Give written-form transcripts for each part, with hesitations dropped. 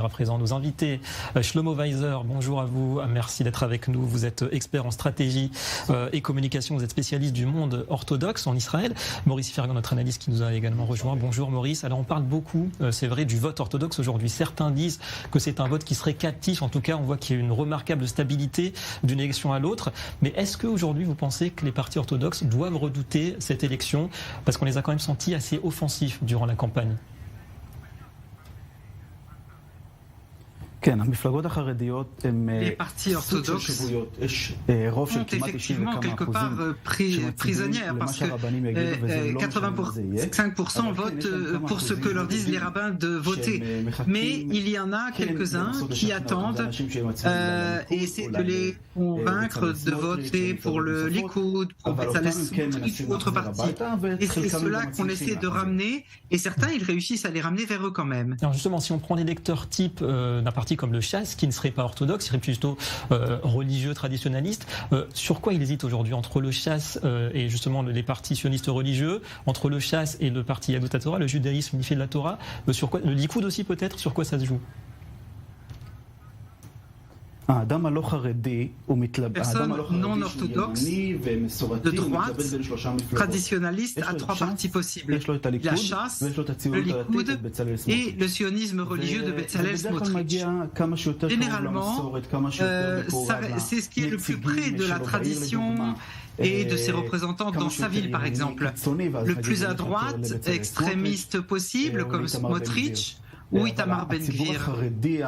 À présent, nos invités, Shlomo Weiser, bonjour à vous, merci d'être avec nous. Vous êtes expert en stratégie et communication, vous êtes spécialiste du monde orthodoxe en Israël. Maurice Fergan, notre analyste qui nous a également rejoint. Bonjour Maurice. Alors on parle beaucoup, c'est vrai, du vote orthodoxe aujourd'hui. Certains disent que c'est un vote qui serait captif. En tout cas, on voit qu'il y a une remarquable stabilité d'une élection à l'autre. Mais est-ce qu'aujourd'hui, vous pensez que les partis orthodoxes doivent redouter cette élection? Parce qu'on les a quand même sentis assez offensifs durant la campagne. Les partis orthodoxes ont effectivement quelque part prisonnières parce que 85% votent pour ce que leur disent les rabbins de voter. Mais il y en a quelques-uns qui attendent et essaient de les convaincre de voter pour le Likoud, pour Betzalel Smotrich ou autre parti. Et c'est cela qu'on essaie de ramener et certains, ils réussissent à les ramener vers eux quand même. Alors justement, si on prend l'électeur type d'un parti comme le Chasse, qui ne serait pas orthodoxe, il serait plutôt religieux, traditionnaliste. Sur quoi il hésite aujourd'hui entre le Chasse et justement les partis sionistes religieux, entre le Chasse et le parti Yahudut Torah, le judaïsme unifié de la Torah, sur quoi, le Likoud aussi peut-être, sur quoi ça se joue? Personne non orthodoxe de droite, traditionnaliste, a trois partis possibles. La chasse, le Likoud et le sionisme religieux de Betzalel Smotrich. Généralement, c'est ce qui est le plus près de la tradition et de ses représentants dans sa ville, par exemple. Le plus à droite, extrémiste possible, comme Smotrich, ou Itamar Ben-Gvir,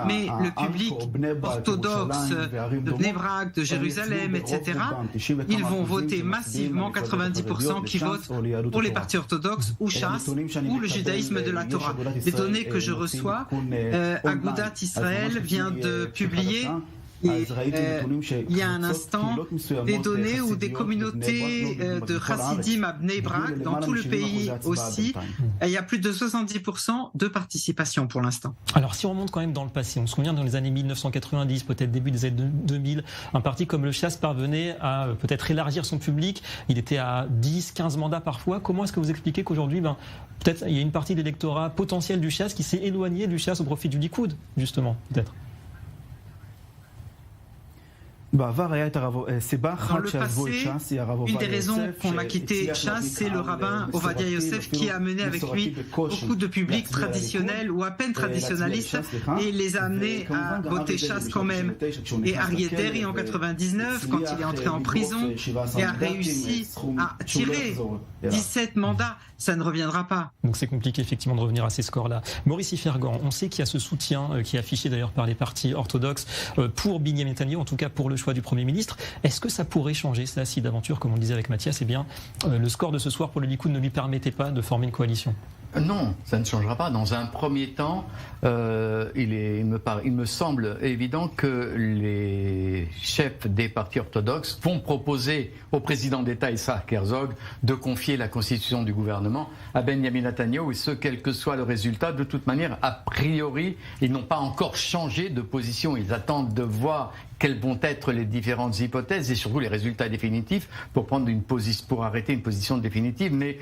mais le public orthodoxe de Bnei Brak, de Jérusalem, etc., ils vont voter massivement, 90% qui votent pour les partis orthodoxes ou Chasse ou le judaïsme de la Torah. Les données que je reçois, Agudat Israël vient de publier il y a un instant des données où des communautés de Chassidim à Bnei Brak, dans tout le pays aussi, il y a plus de 70% de participation pour l'instant. Alors si on remonte quand même dans le passé, on se souvient dans les années 1990, peut-être début des années 2000, un parti comme le Chasse parvenait à peut-être élargir son public, il était à 10, 15 mandats parfois. Comment est-ce que vous expliquez qu'aujourd'hui, peut-être il y a une partie de l'électorat potentiel du Chasse qui s'est éloignée du Chasse au profit du Likoud, justement, peut-être? Dans le passé, une des raisons qu'on a quitté Chasse, c'est le rabbin Ovadia Yosef qui a amené avec lui beaucoup de publics traditionnels ou à peine traditionnalistes et les a amenés à voter Chasse quand même. Et Aryeh Deri en 99, quand il est entré en prison et a réussi à tirer 17 mandats, ça ne reviendra pas. Donc c'est compliqué effectivement de revenir à ces scores-là. Maurice Fergan, on sait qu'il y a ce soutien qui est affiché d'ailleurs par les partis orthodoxes pour Binyamin Netanyahu, en tout cas pour le choix du Premier ministre. Est-ce que ça pourrait changer ça si d'aventure, comme on le disait avec Mathias, le score de ce soir pour le Likoud ne lui permettait pas de former une coalition? Non, ça ne changera pas. Dans un premier temps, il me semble évident que les chefs des partis orthodoxes vont proposer au président d'État Isaac Herzog de confier la constitution du gouvernement à Benjamin Netanyahu, et ce, quel que soit le résultat. De toute manière, a priori, ils n'ont pas encore changé de position. Ils attendent de voir quelles vont être les différentes hypothèses et surtout les résultats définitifs pour prendre pour arrêter une position définitive. Mais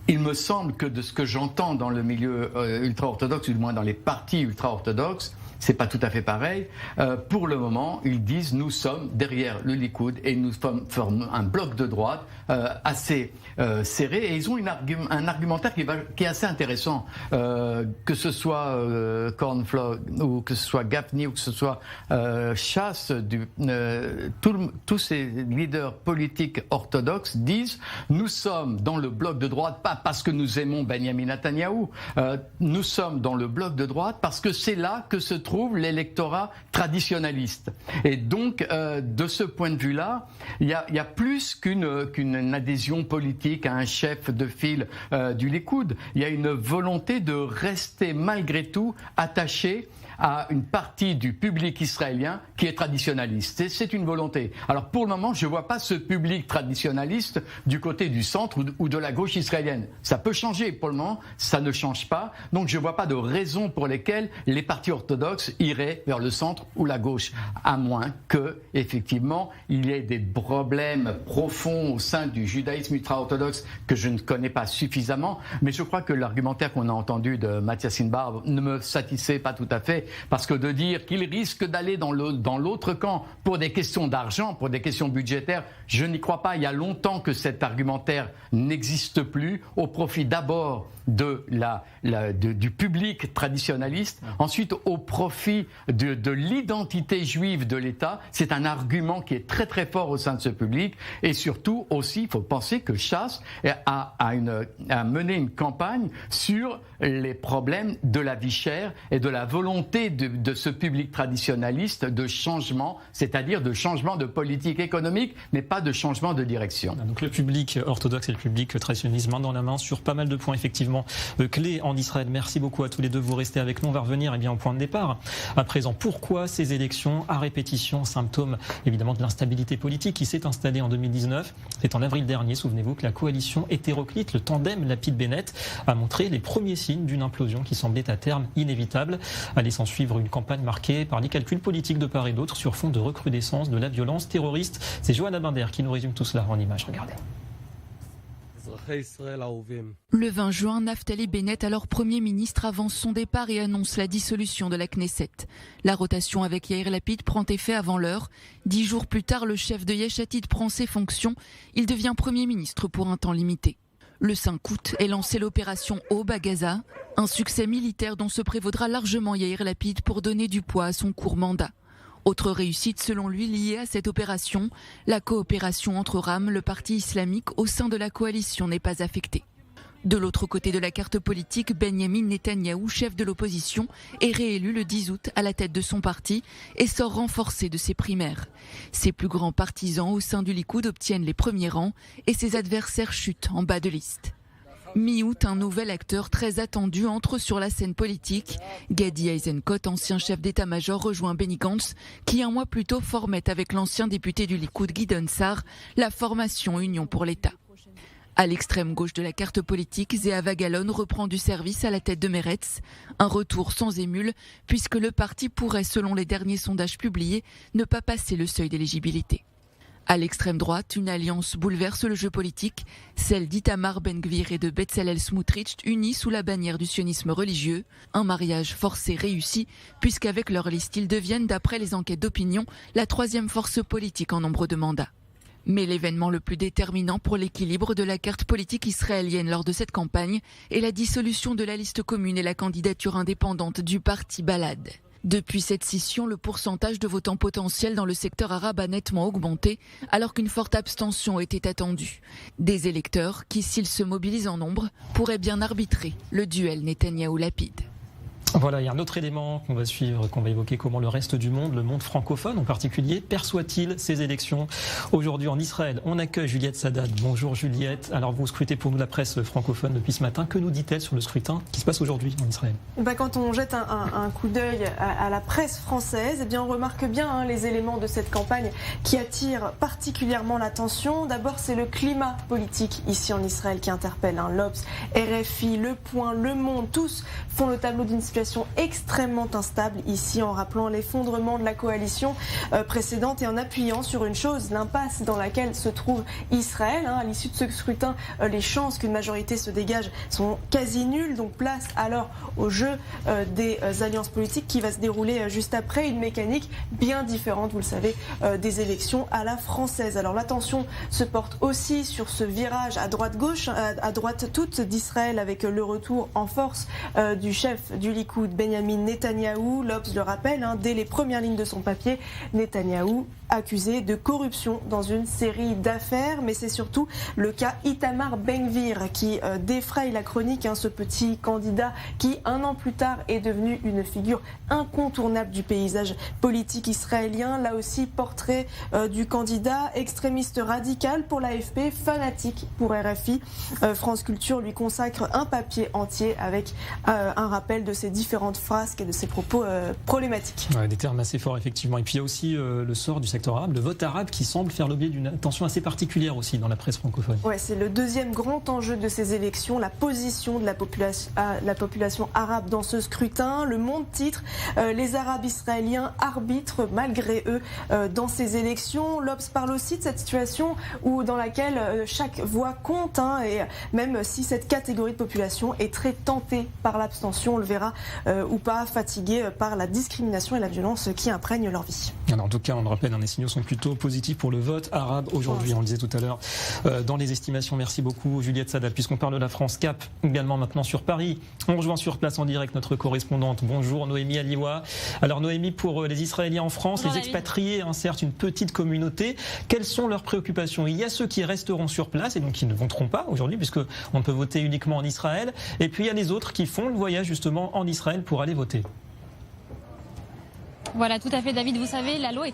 il me semble que de ce que j'entends dans le milieu ultra-orthodoxe, ou du moins dans les partis ultra-orthodoxes, c'est pas tout à fait pareil. Pour le moment, ils disent nous sommes derrière le Likoud et nous formons un bloc de droite assez serré, et ils ont un argumentaire qui est assez intéressant, que ce soit Cornflog ou que ce soit Gafni ou que ce soit Chasse, tous ces leaders politiques orthodoxes disent nous sommes dans le bloc de droite pas parce que nous aimons Benjamin Netanyahu, nous sommes dans le bloc de droite parce que c'est là que se trouve l'électorat traditionnaliste. Et donc, de ce point de vue-là, il y a plus qu'une adhésion politique à un chef de file du Likoud. Il y a une volonté de rester malgré tout attaché à une partie du public israélien qui est traditionnaliste. C'est une volonté. Alors pour le moment, je ne vois pas ce public traditionnaliste du côté du centre ou de la gauche israélienne. Ça peut changer. Pour le moment, ça ne change pas. Donc je ne vois pas de raison pour lesquelles les partis orthodoxes iraient vers le centre ou la gauche, à moins que, effectivement, il y ait des problèmes profonds au sein du judaïsme ultra-orthodoxe que je ne connais pas suffisamment. Mais je crois que l'argumentaire qu'on a entendu de Mathias Inbar ne me satisfait pas tout à fait. parce que de dire qu'il risque d'aller dans l'autre camp pour des questions d'argent, pour des questions budgétaires, je n'y crois pas. Il y a longtemps que cet argumentaire n'existe plus, au profit d'abord du public traditionnaliste, ensuite au profit de l'identité juive de l'État. C'est un argument qui est très très fort au sein de ce public, et surtout aussi, il faut penser que Chasse a mené une campagne sur les problèmes de la vie chère et de la volonté de ce public traditionnaliste de changement, c'est-à-dire de changement de politique économique, mais pas de changement de direction. Donc le public orthodoxe et le public traditionnaliste main dans la main sur pas mal de points effectivement clés en Israël. Merci beaucoup à tous les deux, vous restez avec nous, on va revenir au point de départ. À présent, pourquoi ces élections à répétition, symptôme évidemment de l'instabilité politique qui s'est installée en 2019. C'est en avril dernier, souvenez-vous, que la coalition hétéroclite, le tandem Lapid-Bennett, a montré les premiers signes d'une implosion qui semblait à terme inévitable. Allait s'en suivre une campagne marquée par les calculs politiques de part et d'autre sur fond de recrudescence de la violence terroriste. C'est Johanna Binder qui nous résume tout cela en images. Regardez. Le 20 juin, Naftali Bennett, alors Premier ministre, avance son départ et annonce la dissolution de la Knesset. La rotation avec Yair Lapid prend effet avant l'heure. 10 jours plus tard, le chef de Yesh Atid prend ses fonctions. Il devient Premier ministre pour un temps limité. Le 5 août est lancée l'opération Aube à Gaza, un succès militaire dont se prévaudra largement Yair Lapid pour donner du poids à son court mandat. Autre réussite selon lui liée à cette opération, la coopération entre RAM, le parti islamique, au sein de la coalition n'est pas affectée. De l'autre côté de la carte politique, Benyamin Netanyahou, chef de l'opposition, est réélu le 10 août à la tête de son parti et sort renforcé de ses primaires. Ses plus grands partisans au sein du Likoud obtiennent les premiers rangs et ses adversaires chutent en bas de liste. Mi-août, un nouvel acteur très attendu entre sur la scène politique. Gadi Eisenkot, ancien chef d'état-major, rejoint Benny Gantz, qui un mois plus tôt formait avec l'ancien député du Likoud Gideon Sa'ar la formation Union pour l'État. À l'extrême gauche de la carte politique, Zehava Galon reprend du service à la tête de Meretz. Un retour sans émule, puisque le parti pourrait, selon les derniers sondages publiés, ne pas passer le seuil d'éligibilité. À l'extrême droite, une alliance bouleverse le jeu politique, celle d'Itamar Ben-Gvir et de Bezalel Smotrich, unis sous la bannière du sionisme religieux. Un mariage forcé réussi, puisqu'avec leur liste, ils deviennent, d'après les enquêtes d'opinion, la troisième force politique en nombre de mandats. Mais l'événement le plus déterminant pour l'équilibre de la carte politique israélienne lors de cette campagne est la dissolution de la liste commune et la candidature indépendante du parti Balad. Depuis cette scission, le pourcentage de votants potentiels dans le secteur arabe a nettement augmenté, alors qu'une forte abstention était attendue. Des électeurs qui, s'ils se mobilisent en nombre, pourraient bien arbitrer le duel Netanyahou-Lapid. Voilà, il y a un autre élément qu'on va suivre, qu'on va évoquer, comment le reste du monde, le monde francophone en particulier, perçoit-il ces élections aujourd'hui en Israël. On accueille Juliette Sadat. Bonjour Juliette. Alors vous scrutez pour nous la presse francophone depuis ce matin. Que nous dit-elle sur le scrutin qui se passe aujourd'hui en Israël ? Quand on jette un coup d'œil à la presse française, on remarque bien les éléments de cette campagne qui attirent particulièrement l'attention. D'abord, c'est le climat politique ici en Israël qui interpelle. L'Obs, RFI, Le Point, Le Monde, tous font le tableau d'une situation extrêmement instable ici, en rappelant l'effondrement de la coalition précédente et en appuyant sur une chose, l'impasse dans laquelle se trouve Israël. À l'issue de ce scrutin, les chances qu'une majorité se dégage sont quasi nulles, donc place alors au jeu des alliances politiques qui va se dérouler juste après, une mécanique bien différente, vous le savez, des élections à la française. Alors l'attention se porte aussi sur ce virage à droite-gauche, à droite toute d'Israël, avec le retour en force du chef du Likoud, Benyamin Netanyahou. L'Obs le rappelle, dès les premières lignes de son papier, Netanyahou accusé de corruption dans une série d'affaires, mais c'est surtout le cas Itamar Ben-Gvir qui défraye la chronique, ce petit candidat qui, un an plus tard, est devenu une figure incontournable du paysage politique israélien. Là aussi, portrait du candidat extrémiste radical pour l'AFP, fanatique pour RFI. France Culture lui consacre un papier entier avec un rappel de ses différentes frasques et de ses propos problématiques. Ouais, des termes assez forts, effectivement. Et puis il y a aussi le sort du secteur électoral, le vote arabe qui semble faire l'objet d'une attention assez particulière aussi dans la presse francophone. Ouais, c'est le deuxième grand enjeu de ces élections, la position de la population arabe dans ce scrutin. Le Monde titre les Arabes israéliens arbitrent malgré eux dans ces élections. L'Obs parle aussi de cette situation dans laquelle chaque voix compte, et même si cette catégorie de population est très tentée par l'abstention, on le verra ou pas, fatiguée par la discrimination et la violence qui imprègnent leur vie. Alors, en tout cas, on le rappelle, les signaux sont plutôt positifs pour le vote arabe aujourd'hui, on le disait tout à l'heure dans les estimations. Merci beaucoup Juliette Sadal. Puisqu'on parle de la France, cap également maintenant sur Paris. On rejoint sur place en direct notre correspondante. Bonjour Noémie Aliwa. Alors Noémie, pour les Israéliens en France, les expatriés, certes une petite communauté, quelles sont leurs préoccupations? Il y a ceux qui resteront sur place et donc qui ne voteront pas aujourd'hui puisqu'on ne peut voter uniquement en Israël. Et puis il y a les autres qui font le voyage justement en Israël pour aller voter. Voilà, tout à fait, David. Vous savez, la loi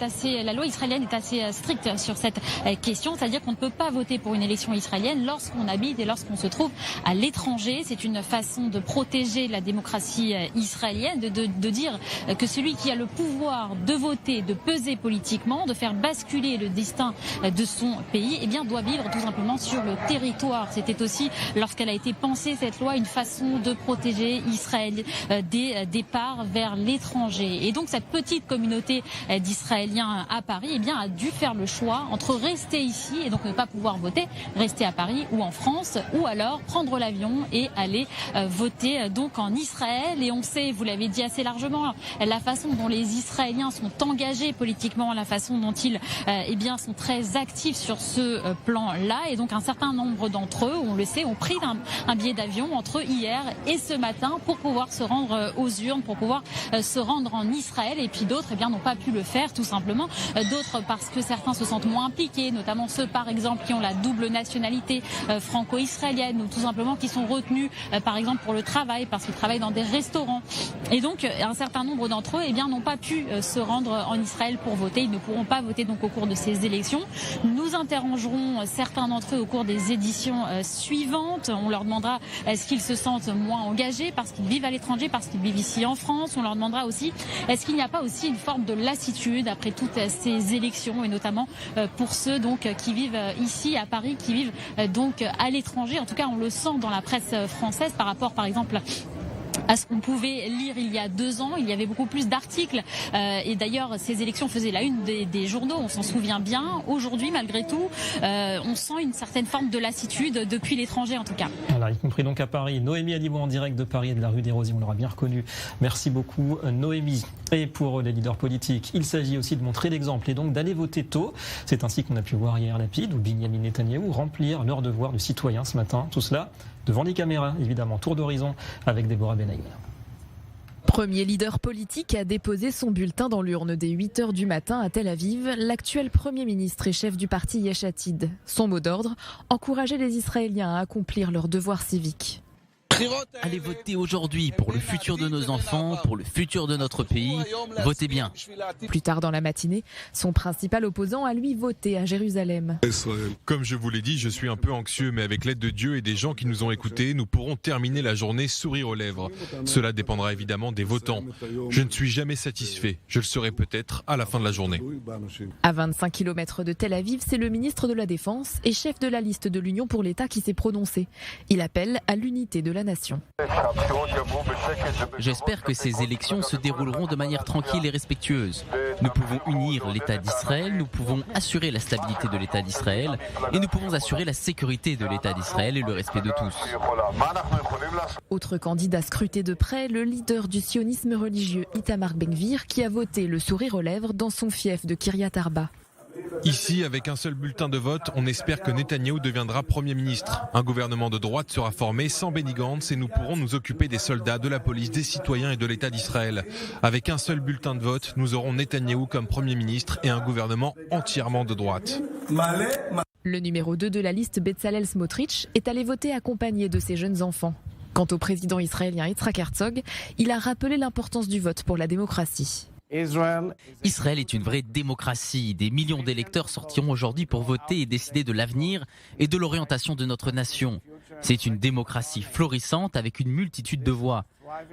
israélienne est assez stricte sur cette question, c'est-à-dire qu'on ne peut pas voter pour une élection israélienne lorsqu'on habite et lorsqu'on se trouve à l'étranger. C'est une façon de protéger la démocratie israélienne, de dire que celui qui a le pouvoir de voter, de peser politiquement, de faire basculer le destin de son pays, doit vivre tout simplement sur le territoire. C'était aussi, lorsqu'elle a été pensée, cette loi, une façon de protéger Israël des départs vers l'étranger. Et donc cette petite communauté d'Israéliens à Paris a dû faire le choix entre rester ici et donc ne pas pouvoir voter, rester à Paris ou en France, ou alors prendre l'avion et aller voter donc en Israël. Et on sait, vous l'avez dit assez largement, la façon dont les Israéliens sont engagés politiquement, la façon dont ils sont très actifs sur ce plan-là. Et donc un certain nombre d'entre eux, on le sait, ont pris un billet d'avion entre hier et ce matin pour pouvoir se rendre aux urnes, pour pouvoir se rendre en Israël. Et puis d'autres n'ont pas pu le faire tout simplement. D'autres parce que certains se sentent moins impliqués, notamment ceux par exemple qui ont la double nationalité franco-israélienne ou tout simplement qui sont retenus par exemple pour le travail parce qu'ils travaillent dans des restaurants. Et donc un certain nombre d'entre eux n'ont pas pu se rendre en Israël pour voter. Ils ne pourront pas voter donc au cours de ces élections. Nous interrogerons certains d'entre eux au cours des éditions suivantes. On leur demandera est-ce qu'ils se sentent moins engagés parce qu'ils vivent à l'étranger, parce qu'ils vivent ici en France. On leur demandera aussi est-ce qu'il n'y a pas aussi une forme de lassitude après toutes ces élections et notamment pour ceux donc qui vivent ici à Paris, qui vivent donc à l'étranger. En tout cas, on le sent dans la presse française par rapport par exemple à ce qu'on pouvait lire il y a 2 ans. Il y avait beaucoup plus d'articles et d'ailleurs ces élections faisaient la une des journaux, on s'en souvient bien. Aujourd'hui, malgré tout, on sent une certaine forme de lassitude depuis l'étranger en tout cas. Voilà, y compris donc à Paris. Noémie Aliwa en direct de Paris et de la rue des Rosiers, on l'aura bien reconnu. Merci beaucoup Noémie. Et pour les leaders politiques, il s'agit aussi de montrer l'exemple et donc d'aller voter tôt. C'est ainsi qu'on a pu voir Yair Lapid ou Binyamin Netanyahou remplir leur devoir de citoyen ce matin. Tout cela devant les caméras, évidemment. Tour d'horizon avec Déborah Benaïm. Premier leader politique à déposer son bulletin dans l'urne dès 8h du matin à Tel Aviv, l'actuel Premier ministre et chef du parti Yesh Atid. Son mot d'ordre, encourager les Israéliens à accomplir leur devoir civique. Allez voter aujourd'hui pour le futur de nos enfants, pour le futur de notre pays. Votez bien. Plus tard dans la matinée, son principal opposant a lui voté à Jérusalem. Comme je vous l'ai dit, je suis un peu anxieux, mais avec l'aide de Dieu et des gens qui nous ont écoutés, nous pourrons terminer la journée sourire aux lèvres. Cela dépendra évidemment des votants. Je ne suis jamais satisfait. Je le serai peut-être à la fin de la journée. À 25 km de Tel Aviv, c'est le ministre de la Défense et chef de la liste de l'Union pour l'État qui s'est prononcé. Il appelle à l'unité de la nation. J'espère que ces élections se dérouleront de manière tranquille et respectueuse. Nous pouvons unir l'État d'Israël, nous pouvons assurer la stabilité de l'État d'Israël et nous pouvons assurer la sécurité de l'État d'Israël et le respect de tous. Autre candidat scruté de près, le leader du sionisme religieux Itamar Ben-Gvir qui a voté le sourire aux lèvres dans son fief de Kiryat Arba. Ici, avec un seul bulletin de vote, on espère que Netanyahou deviendra Premier ministre. Un gouvernement de droite sera formé sans Benny Gantz et nous pourrons nous occuper des soldats, de la police, des citoyens et de l'État d'Israël. Avec un seul bulletin de vote, nous aurons Netanyahou comme Premier ministre et un gouvernement entièrement de droite. Le numéro 2 de la liste, Bezalel Smotrich, est allé voter accompagné de ses jeunes enfants. Quant au président israélien Yitzhak Herzog, il a rappelé l'importance du vote pour la démocratie. Israël est une vraie démocratie. Des millions d'électeurs sortiront aujourd'hui pour voter et décider de l'avenir et de l'orientation de notre nation. C'est une démocratie florissante avec une multitude de voix.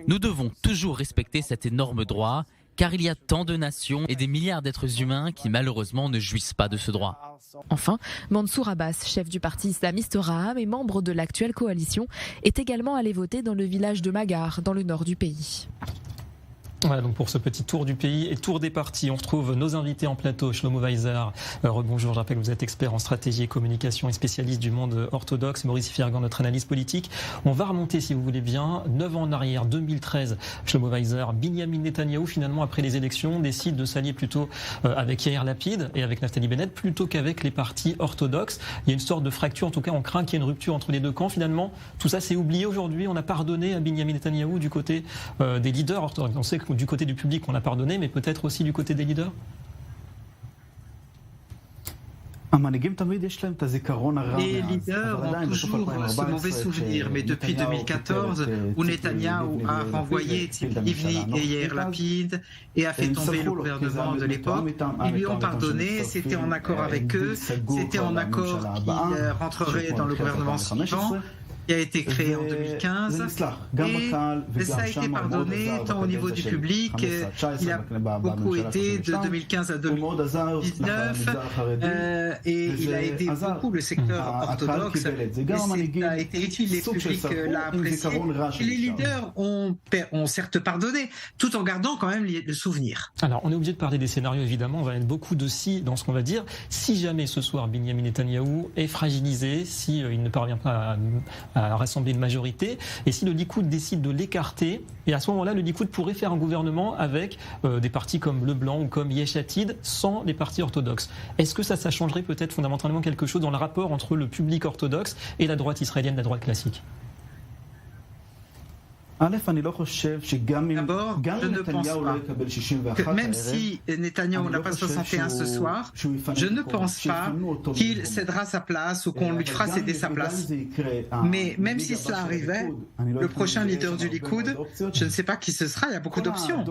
Nous devons toujours respecter cet énorme droit car il y a tant de nations et des milliards d'êtres humains qui malheureusement ne jouissent pas de ce droit. Enfin, Mansour Abbas, chef du parti islamiste Raham et membre de l'actuelle coalition, est également allé voter dans le village de Magar, dans le nord du pays. Voilà donc pour ce petit tour du pays et tour des partis. On retrouve nos invités en plateau. Shlomo Weiser, rebonjour, je rappelle que vous êtes expert en stratégie et communication et spécialiste du monde orthodoxe. Maurice Fergan, notre analyse politique. On va remonter, si vous voulez bien, 9 ans en arrière, 2013. Shlomo Weiser, Binyamin Netanyahou, finalement, après les élections, décide de s'allier plutôt avec Yair Lapid et avec Naftali Bennett, plutôt qu'avec les partis orthodoxes. Il y a une sorte de fracture, en tout cas, on craint qu'il y ait une rupture entre les deux camps. Finalement, tout ça s'est oublié aujourd'hui. On a pardonné à Binyamin Netanyahou du côté des leaders orthodoxes. On sait que du côté du public, on a pardonné, mais peut-être aussi du côté des leaders. Les leaders ont toujours ce mauvais souvenir, mais depuis 2014, où Netanyahou a renvoyé Tzipi Livni et Yair Lapid et a fait tomber le gouvernement de l'époque, ils lui ont pardonné, c'était en accord avec eux, c'était en accord qu'ils rentreraient dans le gouvernement suivant, qui a été créé en 2015 et ça a été pardonné tant au niveau du public, il a beaucoup aidé de 2015 à 2019 et il a aidé beaucoup le secteur orthodoxe et ça a été utile, les publics l'a apprécié et les leaders ont certes pardonné tout en gardant quand même le souvenir. Alors on est obligé de parler des scénarios évidemment, on va mettre beaucoup de si dans ce qu'on va dire. Si jamais ce soir Binyamin Netanyahou est fragilisé, si il ne parvient pas à rassembler une majorité, et si le Likoud décide de l'écarter, et à ce moment-là, le Likoud pourrait faire un gouvernement avec des partis comme Le Blanc ou comme Yesh Atid, sans les partis orthodoxes. Est-ce que ça changerait peut-être fondamentalement quelque chose dans le rapport entre le public orthodoxe et la droite israélienne, la droite classique ? D'abord, je ne pense pas que même si Netanyahou n'a pas 61 ce soir, je ne pense pas qu'il cédera sa place ou qu'on lui fera céder sa place. Mais même si cela arrivait, le prochain leader du Likoud, je ne sais pas qui ce sera, il y a beaucoup d'options.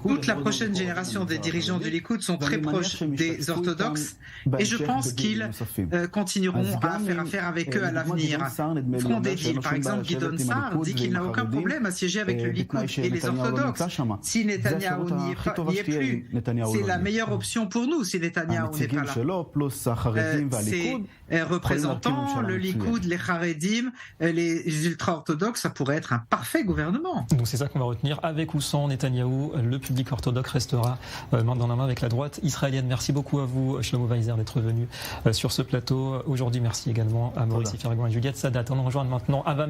Toute la prochaine génération des dirigeants du Likoud sont très proches des orthodoxes et je pense qu'ils continueront à faire affaire avec eux à l'avenir. Front des villes, par exemple, Guidon Sar dit qu'il n'a aucun problème à siéger avec le Likoud et les orthodoxes. Si Netanyahou n'y est plus, c'est la meilleure option pour nous si Netanyahou n'est pas là. Ses représentants, le Likoud, les Haredim, les ultra-orthodoxes, ça pourrait être un parfait gouvernement. Donc c'est ça qu'on va retenir. Avec ou sans Netanyahou, le public orthodoxe restera main dans la main avec la droite israélienne. Merci beaucoup à vous, Shlomo Weiser, d'être venu sur ce plateau aujourd'hui. Merci également à Maurice Fergan et Juliette Sadat. On rejoint maintenant Ava